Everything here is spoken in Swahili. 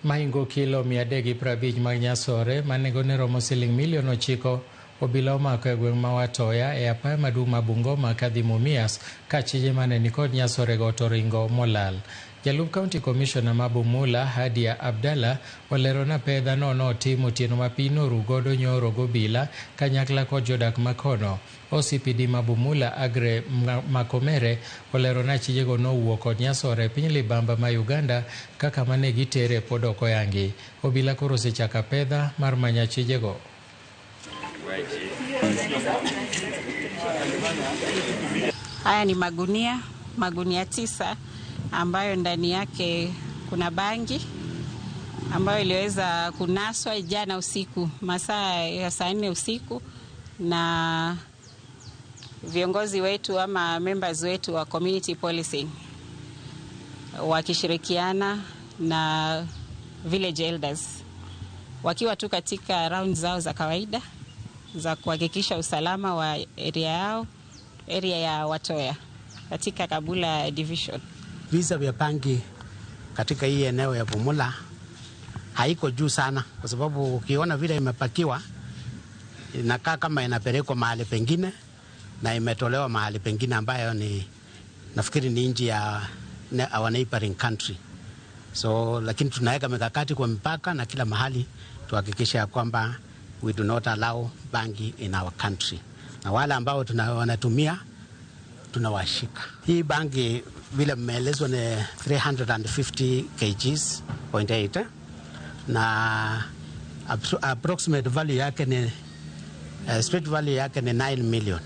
Maingo kilo 350 mag nyasore manegone romo siling milion 9 obila omako e gweng' ma Watoya e apaya maduong' ma Bungoma kadhi Mumias ka chije mane nikod nyasore go to ringo molal. Jalup County Commissioner ma Bumula Hadia Abdalla olero na pedha no otim otieno ma piny noru godo nyoro gobila kanyakla kod jodak makono. OCPD ma Bumula Agre Makomere olero na chijego nowuok kod nyasore piny libamba ma Uganda kaka mane gitere pod ok oyangi. Obila koro osechaka pedha mar manya chijego. Haya ni magunia 9 ambayo ndani yake kuna bangi ambayo iliweza kunaswa jana usiku masaa ya saa 4 usiku na viongozi wetu ama members wetu wa community policing wakishirikiana na village elders wakiwa tu katika round zao za kawaida za kuhakikisha usalama wa area ya Watoya katika Kabula division. Visa vya bangi katika hii eneo ya Bumula haiko juu sana kwa sababu ukiona vile imepakiwa inakaa kama inapelekwa mahali pengine na imetolewa mahali pengine ambayo ni nafikiri ni nchi ya our neighboring country. So lakini tunaweka mikakati kwa mipaka na kila mahali tuhakikisha kwamba we do not allow bangi in our country. Na wale ambao wanatumia tunawashika. Hii bangi vile mmeelezwa ni 350 kgs 0.8 na approximate value yake ni street value yake ni 9 million.